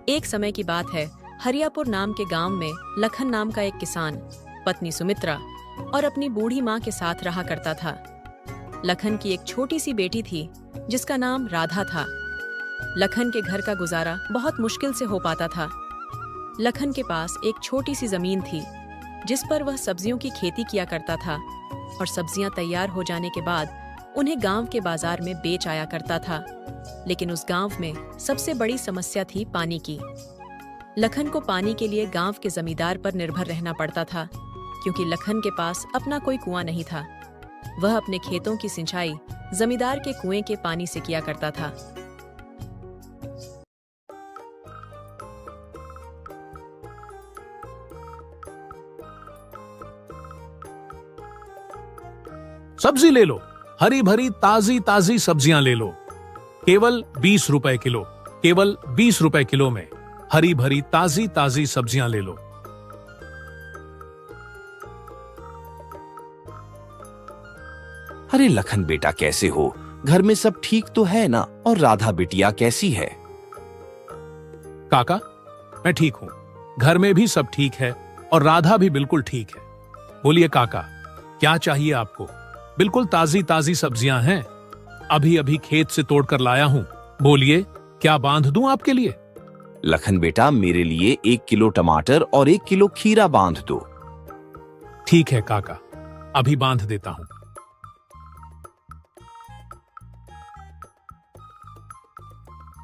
एक समय की बात है, हरियापुर नाम के गांव में लखन नाम का एक किसान पत्नी सुमित्रा और अपनी बूढ़ी माँ के साथ रहा करता था। लखन की एक छोटी सी बेटी थी जिसका नाम राधा था। लखन के घर का गुजारा बहुत मुश्किल से हो पाता था। लखन के पास एक छोटी सी जमीन थी जिस पर वह सब्जियों की खेती किया करता था और सब्जियां तैयार हो जाने के बाद उन्हें गांव के बाजार में बेच आया करता था। लेकिन उस गांव में सबसे बड़ी समस्या थी पानी की। लखन को पानी के लिए गांव के जमींदार पर निर्भर रहना पड़ता था, क्योंकि लखन के पास अपना कोई कुआं नहीं था। वह अपने खेतों की सिंचाई जमींदार के कुएं के पानी से किया करता था। सब्जी ले लो, हरी भरी ताजी ताजी सब्जियां ले लो, केवल 20 रुपए किलो। केवल 20 रुपए किलो में हरी भरी ताजी ताजी सब्जियां ले लो। अरे लखन बेटा, कैसे हो? घर में सब ठीक तो है ना? और राधा बिटिया कैसी है? काका, मैं ठीक हूं। घर में भी सब ठीक है और राधा भी बिल्कुल ठीक है। बोलिए काका, क्या चाहिए आपको? बिल्कुल ताजी ताजी सब्जियां हैं, अभी अभी खेत से तोड़कर लाया हूं। बोलिए, क्या बांध दूं आपके लिए? लखन बेटा, मेरे लिए 1 किलो टमाटर और 1 किलो खीरा बांध दो। ठीक है काका, अभी बांध देता हूं।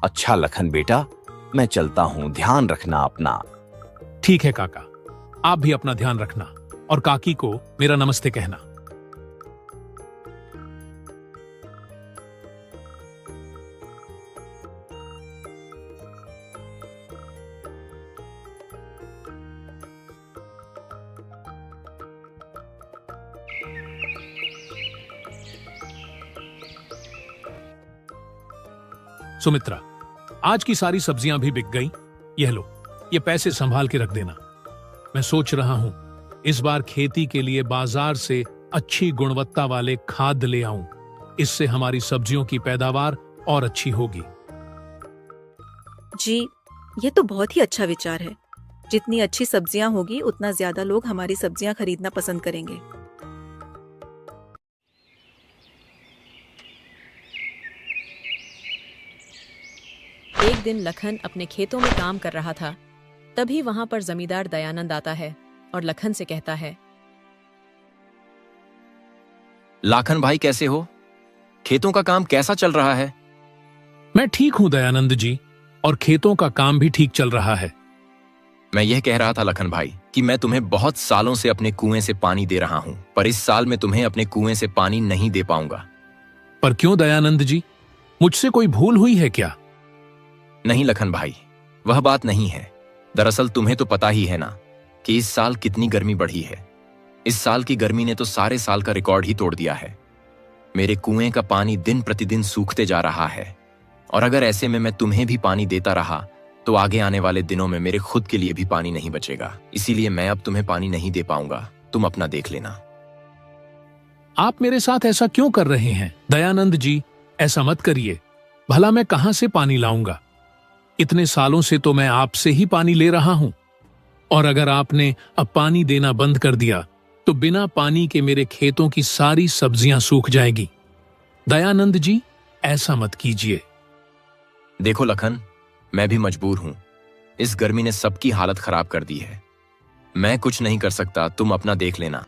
अच्छा लखन बेटा, मैं चलता हूं, ध्यान रखना अपना। ठीक है काका, आप भी अपना ध्यान रखना और काकी को मेरा नमस्ते कहना। सुमित्रा, आज की सारी सब्जियां भी बिक गईं। यह लो, ये पैसे संभाल के रख देना। मैं सोच रहा हूं इस बार खेती के लिए बाजार से अच्छी गुणवत्ता वाले खाद ले आऊं। इससे हमारी सब्जियों की पैदावार और अच्छी होगी। जी, ये तो बहुत ही अच्छा विचार है। जितनी अच्छी सब्जियां होगी उतना ज्यादा लोग हमारी सब्जियां खरीदना पसंद करेंगे। एक दिन लखन अपने खेतों में काम कर रहा था। तभी वहां पर जमींदार दयानंद आता है और लखन से कहता है, लाखन भाई कैसे हो? खेतों का काम कैसा चल रहा है? मैं ठीक हूं दयानंद जी, और खेतों का काम भी ठीक चल रहा है। मैं यह कह रहा था लखन भाई कि मैं तुम्हें बहुत सालों से अपने कुएं से पानी दे रहा हूं, पर इस साल मैं तुम्हें अपने कुएं से पानी नहीं दे पाऊंगा। पर क्यों दयानंद जी, मुझसे कोई भूल हुई है क्या? नहीं लखन भाई, वह बात नहीं है। दरअसल तुम्हें तो पता ही है ना कि इस साल कितनी गर्मी बढ़ी है। इस साल की गर्मी ने तो सारे साल का रिकॉर्ड ही तोड़ दिया है। मेरे कुएं का पानी दिन प्रतिदिन सूखते जा रहा है, और अगर ऐसे में मैं तुम्हें भी पानी देता रहा तो आगे आने वाले दिनों में मेरे खुद के लिए भी पानी नहीं बचेगा। इसीलिए मैं अब तुम्हें पानी नहीं दे पाऊंगा। तुम अपना देख लेना। आप मेरे साथ ऐसा क्यों कर रहे हैं दयानंद जी? ऐसा मत करिए। भला मैं कहां से पानी लाऊंगा? इतने सालों से तो मैं आपसे ही पानी ले रहा हूं, और अगर आपने अब पानी देना बंद कर दिया तो बिना पानी के मेरे खेतों की सारी सब्जियां सूख जाएगी। दयानंद जी, ऐसा मत कीजिए। देखो लखन, मैं भी मजबूर हूं। इस गर्मी ने सबकी हालत खराब कर दी है। मैं कुछ नहीं कर सकता, तुम अपना देख लेना।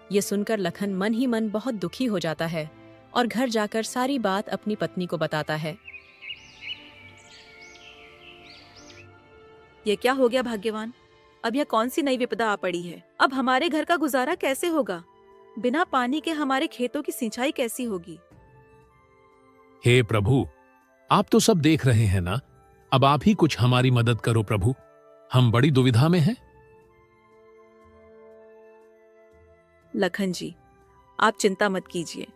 ये सुनकर लखन मन ही मन बहुत दुखी हो जाता है और घर जाकर सारी बात अपनी पत्नी को बताता है। ये क्या हो गया भाग्यवान? अब यह कौन सी नई विपदा आ पड़ी है? अब हमारे घर का गुजारा कैसे होगा? बिना पानी के हमारे खेतों की सिंचाई कैसी होगी? हे प्रभु, आप तो सब देख रहे हैं ना। अब आप ही कुछ हमारी मदद करो प्रभु, हम बड़ी दुविधा में हैं। लखन जी, आप चिंता मत कीजिए।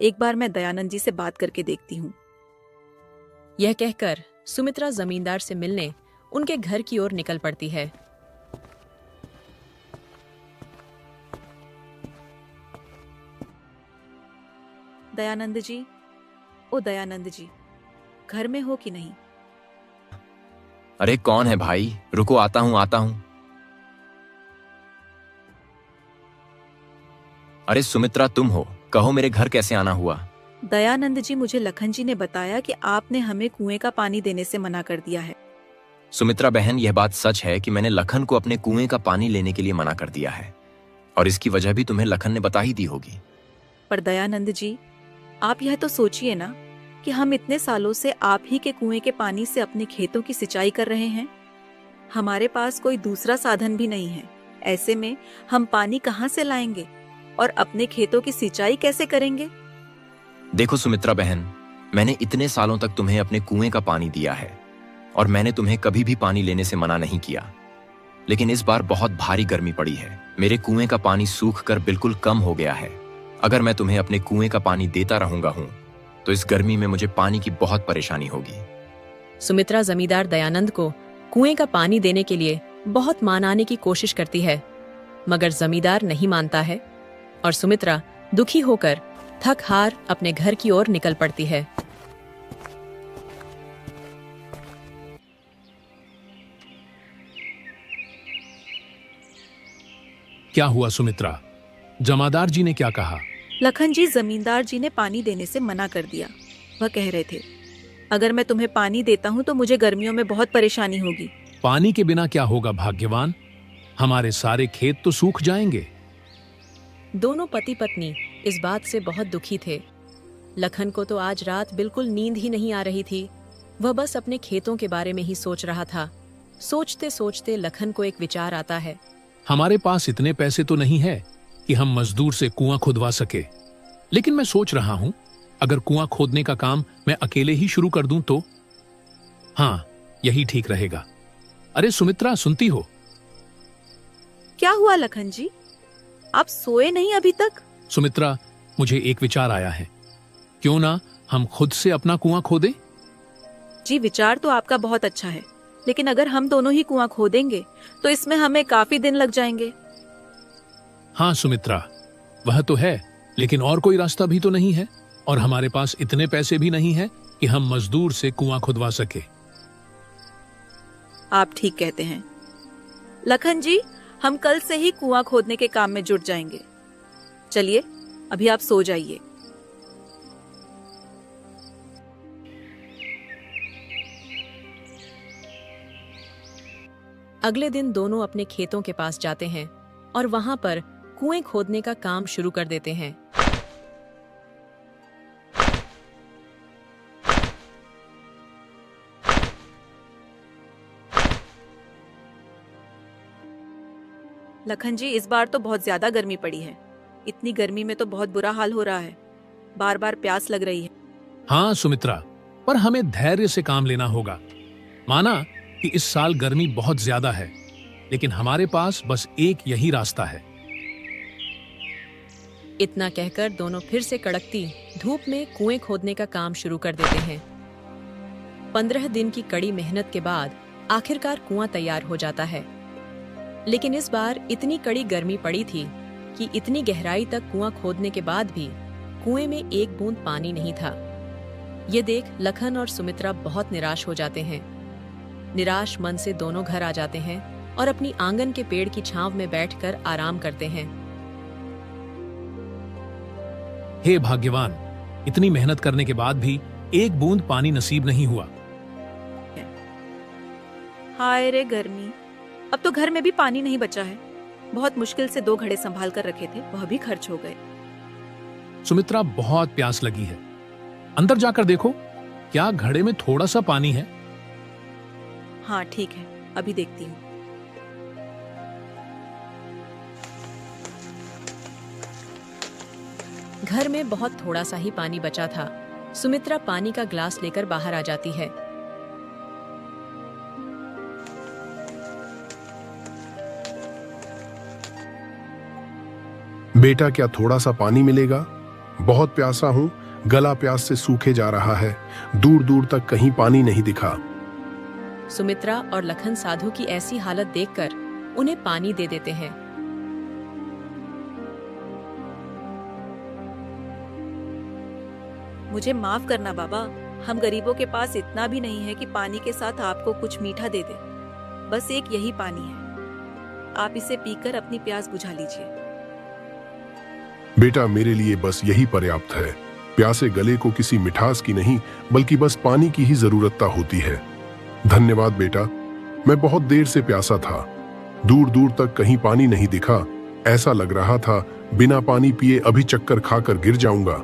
एक बार मैं दयानंद जी से बात करके देखती हूँ। यह कहकर सुमित्रा जमींदार से मिलने उनके घर की ओर निकल पड़ती है। दयानंद जी, ओ दयानंद जी, घर में हो कि नहीं? अरे कौन है भाई? रुको, आता हूं आता हूं। अरे सुमित्रा, तुम हो? कहो मेरे घर कैसे आना हुआ? दयानंद जी, मुझे लखन जी ने बताया कि आपने हमें कुएं का पानी देने से मना कर दिया है। सुमित्रा बहन, यह बात सच है कि मैंने लखन को अपने कुएं का पानी लेने के लिए मना कर दिया है, और इसकी वजह भी तुम्हें लखन ने बता ही दी होगी। पर दयानंद जी, आप यह तो सोचिए ना कि हम इतने सालों से आप ही के कुएं के पानी से अपने खेतों की सिंचाई कर रहे हैं। हमारे पास कोई दूसरा साधन भी नहीं है। ऐसे में हम पानी कहाँ से लाएंगे और अपने खेतों की सिंचाई कैसे करेंगे? देखो सुमित्रा बहन, मैंने इतने सालों तक तुम्हें अपने कुएं का पानी दिया है और मैंने तुम्हें कभी भी पानी लेने से मना नहीं किया। लेकिन इस बार बहुत भारी गर्मी पड़ी है। मेरे कुएं का पानी सूख कर बिल्कुल कम हो गया है। अगर मैं तुम्हें अपने कुएं का पानी देता रहूंगा तो इस गर्मी में मुझे पानी की बहुत परेशानी होगी। सुमित्रा जमींदार दयानंद को कुएं का पानी देने के लिए बहुत मनाने की कोशिश करती है, मगर जमींदार नहीं मानता है और सुमित्रा दुखी होकर थक हार अपने घर की ओर निकल पड़ती है। क्या हुआ सुमित्रा? जमादार जी ने क्या कहा? लखन जी, जमींदार जी ने पानी देने से मना कर दिया। वह कह रहे थे, अगर मैं तुम्हें पानी देता हूँ तो मुझे गर्मियों में बहुत परेशानी होगी। पानी के बिना क्या होगा भाग्यवान? हमारे सारे खेत तो सूख जाएंगे। दोनों पति पत्नी इस बात से बहुत दुखी थे। लखन को तो आज रात बिल्कुल नींद ही नहीं आ रही थी। वह बस अपने खेतों के बारे में ही सोच रहा था। सोचते सोचते लखन को एक विचार आता है। हमारे पास इतने पैसे तो नहीं है कि हम मजदूर से कुआं खुदवा सके, लेकिन मैं सोच रहा हूं अगर कुआं खोदने का काम मैं अकेले ही शुरू कर दूं तो? हाँ, यही ठीक रहेगा। अरे सुमित्रा, सुनती हो? क्या हुआ लखन जी? आप सोए नहीं अभी तक? सुमित्रा, मुझे एक विचार आया है। क्यों ना हम खुद से अपना कुआं खोदें? जी, विचार तो आपका बहुत अच्छा है, लेकिन अगर हम दोनों ही कुआं खोदेंगे तो इसमें हमें काफी दिन लग जाएंगे। हाँ सुमित्रा, वह तो है, लेकिन और कोई रास्ता भी तो नहीं है, और हमारे पास इतने पैसे भी नहीं है कि हम मजदूर से कुआं खुदवा सके। आप ठीक कहते हैं लखन जी, हम कल से ही कुआं खोदने के काम में जुट जाएंगे। चलिए, अभी आप सो जाइए। अगले दिन दोनों अपने खेतों के पास जाते हैं और वहां पर कुएं खोदने का काम शुरू कर देते हैं। लखन जी, इस बार तो बहुत ज्यादा गर्मी पड़ी है। इतनी गर्मी में तो बहुत बुरा हाल हो रहा है। बार बार प्यास लग रही है। हाँ सुमित्रा, पर हमें धैर्य से काम लेना होगा। माना कि इस साल गर्मी बहुत ज्यादा है, लेकिन हमारे पास बस एक यही रास्ता है। इतना कहकर दोनों फिर से कड़कती धूप में कुएं खोदने का काम शुरू कर देते हैं। 15 दिन की कड़ी मेहनत के बाद आखिरकार कुआं तैयार हो जाता है। लेकिन इस बार इतनी कड़ी गर्मी पड़ी थी कि इतनी गहराई तक कुआं खोदने के बाद भी कुएं में एक बूंद पानी नहीं था। ये देख लखन और सुमित्रा बहुत निराश हो जाते हैं। निराश मन से दोनों घर आ जाते हैं और अपनी आंगन के पेड़ की छांव में बैठकर आराम करते हैं। हे भाग्यवान, इतनी मेहनत करने के बाद भी एक बूंद पानी नसीब नहीं हुआ। हाय रे गर्मी, अब तो घर में भी पानी नहीं बचा है। बहुत मुश्किल से 2 घड़े संभाल कर रखे थे, वह भी खर्च हो गए। सुमित्रा, बहुत प्यास लगी है। अंदर जाकर देखो, क्या घड़े में थोड़ा सा पानी है? हाँ ठीक है, अभी देखती हूँ। घर में बहुत थोड़ा सा ही पानी बचा था। सुमित्रा पानी का ग्लास लेकर बाहर आ जाती है। बेटा, क्या थोड़ा सा पानी मिलेगा? बहुत प्यासा हूं, गला प्यास से सूखे जा रहा है। दूर दूर तक कहीं पानी नहीं दिखा। सुमित्रा और लखन साधु की ऐसी हालत देखकर उन्हें पानी दे देते हैं। मुझे माफ करना बाबा, हम गरीबों के पास इतना भी नहीं है कि पानी के साथ आपको कुछ मीठा दे दे। बस एक यही पानी है, आप इसे पीकर अपनी प्यास बुझा लीजिए। बेटा, मेरे लिए बस यही पर्याप्त है। प्यासे गले को किसी मिठास की नहीं बल्कि बस पानी की ही जरूरत होती है। धन्यवाद बेटा, मैं बहुत देर से प्यासा था। दूर दूर तक कहीं पानी नहीं दिखा। ऐसा लग रहा था बिना पानी पिए अभी चक्कर खाकर गिर जाऊंगा।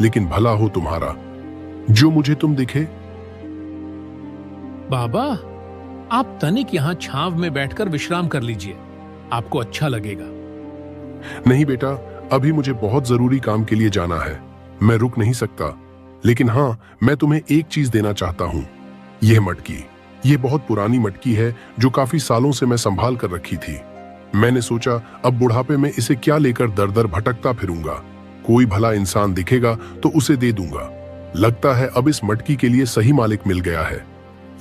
लेकिन भला हो तुम्हारा, जो मुझे तुम दिखे। बाबा, आप तनिक यहाँ छांव में बैठकर विश्राम कर लीजिए, आपको अच्छा लगेगा। नहीं बेटा, अभी मुझे बहुत जरूरी काम के लिए जाना है, मैं रुक नहीं सकता। लेकिन हाँ, मैं तुम्हें एक चीज देना चाहता हूँ। यह मटकी, ये बहुत पुरानी मटकी है जो काफी सालों से मैं संभाल कर रखी थी। मैंने सोचा अब बुढ़ापे में इसे क्या लेकर दर दर भटकता फिरूंगा। कोई भला इंसान दिखेगा तो उसे दे दूंगा। लगता है अब इस मटकी के लिए सही मालिक मिल गया है।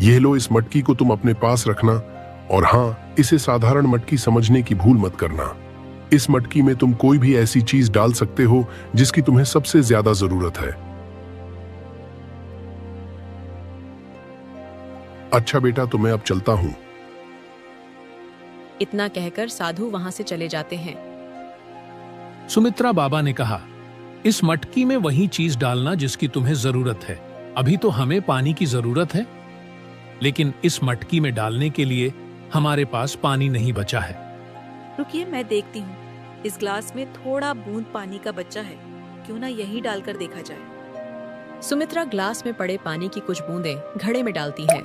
यह लो, इस मटकी को तुम अपने पास रखना। और हाँ, इसे साधारण मटकी समझने की भूल मत करना। इस मटकी में तुम कोई भी ऐसी चीज डाल सकते हो जिसकी तुम्हें सबसे ज्यादा जरूरत है। अच्छा बेटा, तो मैं अब चलता हूं। इतना कहकर साधु वहां से चले जाते हैं। सुमित्रा बाबा ने कहा, इस मटकी में वही चीज डालना जिसकी तुम्हें जरूरत है। अभी तो हमें पानी की जरूरत है, लेकिन इस मटकी में डालने के लिए हमारे पास पानी नहीं बचा है। रुकिए, मैं देखती हूँ। इस ग्लास में थोड़ा बूंद पानी का बच्चा है, क्यों ना यही डालकर देखा जाए। सुमित्रा ग्लास में पड़े पानी की कुछ बूंदें घड़े में डालती है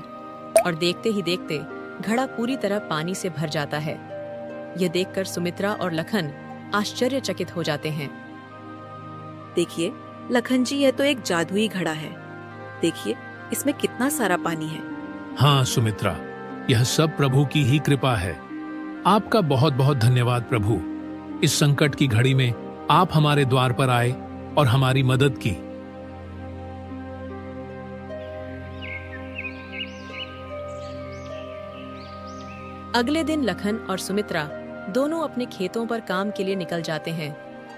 और देखते ही देखते घड़ा पूरी तरह पानी से भर जाता है। यह देखकर सुमित्रा और लखन आश्चर्यचकित हो जाते हैं। देखिए लखन जी, यह तो एक जादुई घड़ा है। देखिए इसमें कितना सारा पानी है। हाँ सुमित्रा, यह सब प्रभु की ही कृपा है। आपका बहुत बहुत धन्यवाद प्रभु। इस संकट की घड़ी में आप हमारे द्वार पर आए और हमारी मदद की। अगले दिन लखन और सुमित्रा दोनों अपने खेतों पर काम के लिए निकल जाते हैं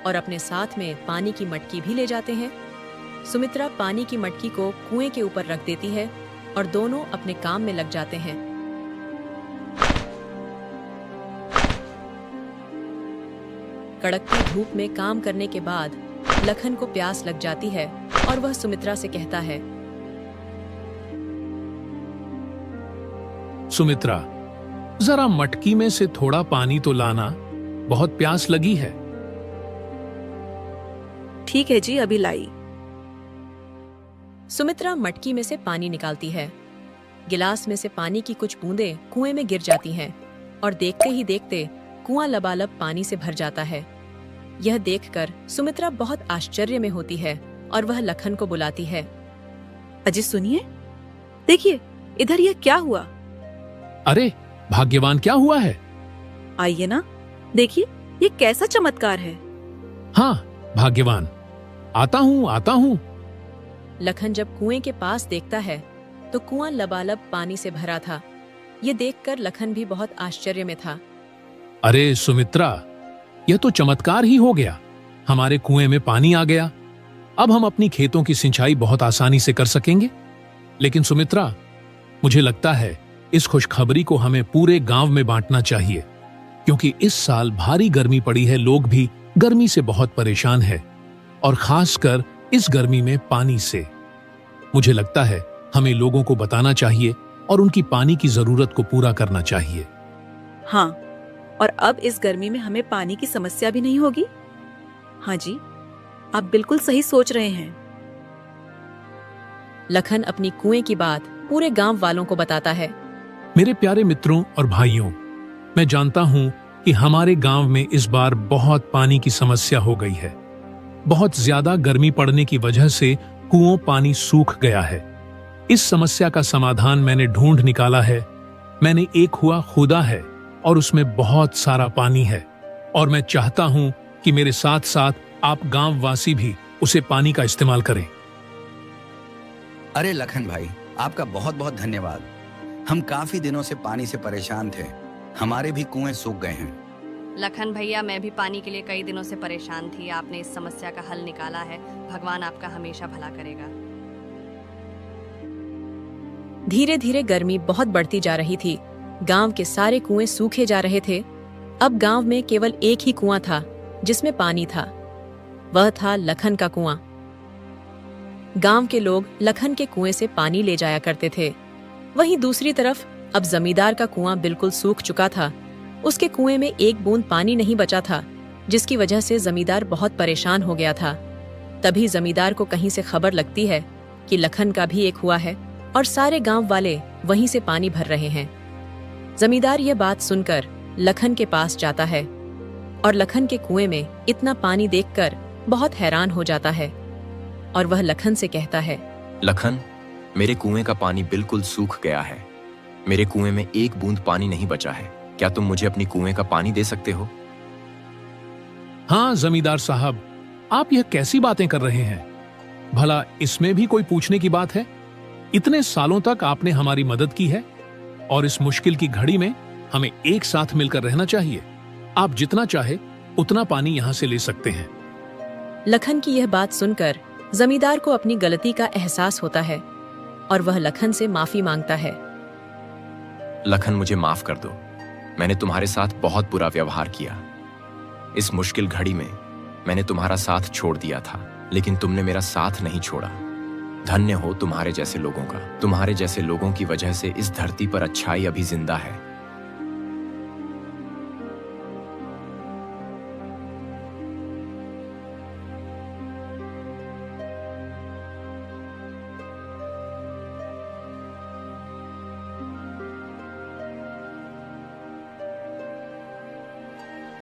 और अपने साथ में पानी की मटकी भी ले जाते हैं। सुमित्रा पानी की मटकी को कुएं के ऊपर रख देती है और दोनों अपने काम में लग जाते हैं। कड़कती धूप में काम करने के बाद लखन को प्यास लग जाती है और वह सुमित्रा से कहता है, सुमित्रा, जरा मटकी में से थोड़ा पानी तो लाना, बहुत प्यास लगी है। ठीक है जी, अभी लाई। सुमित्रा मटकी में से पानी निकालती है। गिलास में से पानी की कुछ बूंदें कुएं में गिर जाती हैं और देखते ही देखते कुआं लबालब पानी से भर जाता है। यह देखकर सुमित्रा बहुत आश्चर्य में होती है और वह लखन को बुलाती है। अजय सुनिए, देखिए इधर यह क्या हुआ। अरे भाग्यवान, क्या हुआ है? आइए ना, देखिए ये कैसा चमत्कार है। हाँ भाग्यवान, आता हूँ। लखन जब कुएं के पास देखता है तो कुआं लबालब पानी से भरा था। ये देखकर लखन भी बहुत आश्चर्य में था। अरे सुमित्रा, यह तो चमत्कार ही हो गया। हमारे कुएं में पानी आ गया। अब हम अपनी खेतों की सिंचाई बहुत आसानी से कर सकेंगे। लेकिन सुमित्रा, मुझे लगता है इस खुशखबरी को हमें पूरे गांव में बांटना चाहिए, क्योंकि इस साल भारी गर्मी पड़ी है। लोग भी गर्मी से बहुत परेशान हैं और खासकर इस गर्मी में पानी से। मुझे लगता है हमें लोगों को बताना चाहिए और उनकी पानी की जरूरत को पूरा करना चाहिए। हाँ, और अब इस गर्मी में हमें पानी की समस्या भी नहीं होगी। हाँ जी, आप बिल्कुल सही सोच रहे हैं। लखन अपनी कुएं की बात पूरे गांव वालों को बताता है। मेरे प्यारे मित्रों और भाइयों, मैं जानता हूं कि हमारे गांव में इस बार बहुत पानी की समस्या हो गई है। बहुत ज्यादा गर्मी पड़ने की वजह से कुओं पानी सूख गया है। इस समस्या का समाधान मैंने ढूंढ निकाला है। मैंने एक कुआं खोदा है और उसमें बहुत सारा पानी है और मैं चाहता हूं कि मेरे साथ साथ आप गांव वासी भी उसे पानी का इस्तेमाल करें। अरे लखन भाई, आपका बहुत बहुत धन्यवाद। हम काफी दिनों से पानी से परेशान थे। हमारे भी कुएं सूख गए हैं। लखन भैया, मैं भी पानी के लिए कई दिनों से परेशान थी। आपने इस समस्या का हल निकाला है। भगवान आपका हमेशा भला करेगा। धीरे धीरे गर्मी बहुत बढ़ती जा रही थी। गांव के सारे कुएं सूखे जा रहे थे। अब गांव में केवल एक ही कुआं था जिसमें पानी था। वह था लखन का कुआं। गांव के लोग लखन के कुएं से पानी ले जाया करते थे। वहीं दूसरी तरफ अब जमींदार का कुआं बिल्कुल सूख चुका था। उसके कुएं में एक बूंद पानी नहीं बचा था, जिसकी वजह से जमींदार बहुत परेशान हो गया था। तभी जमींदार को कहीं से खबर लगती है कि लखन का भी एक कुआं है और सारे गांव वाले वहीं से पानी भर रहे हैं। जमींदार यह बात सुनकर लखन के पास जाता है और लखन के कुएं में इतना पानी देखकर बहुत हैरान हो जाता है और वह लखन से कहता है, लखन, मेरे कुएं का पानी बिल्कुल सूख गया है। मेरे कुएं में एक बूंद पानी नहीं बचा है। क्या तुम मुझे अपनी कुएं का पानी दे सकते हो? हाँ जमींदार साहब, आप यह कैसी बातें कर रहे हैं? भला इसमें भी कोई पूछने की बात है? इतने सालों तक आपने हमारी मदद की है और इस मुश्किल की घड़ी में हमें एक साथ मिलकर रहना चाहिए। आप जितना चाहे उतना पानी यहां से ले सकते हैं। लखन की यह बात सुनकर जमींदार को अपनी गलती का एहसास होता है और वह लखन से माफी मांगता है। लखन, मुझे माफ कर दो। मैंने तुम्हारे साथ बहुत बुरा व्यवहार किया। इस मुश्किल घड़ी में मैंने तुम्हारा साथ छोड़ दिया था, लेकिन तुमने मेरा साथ नहीं छोड़ा। धन्य हो तुम्हारे जैसे लोगों का। तुम्हारे जैसे लोगों की वजह से इस धरती पर अच्छाई अभी जिंदा है।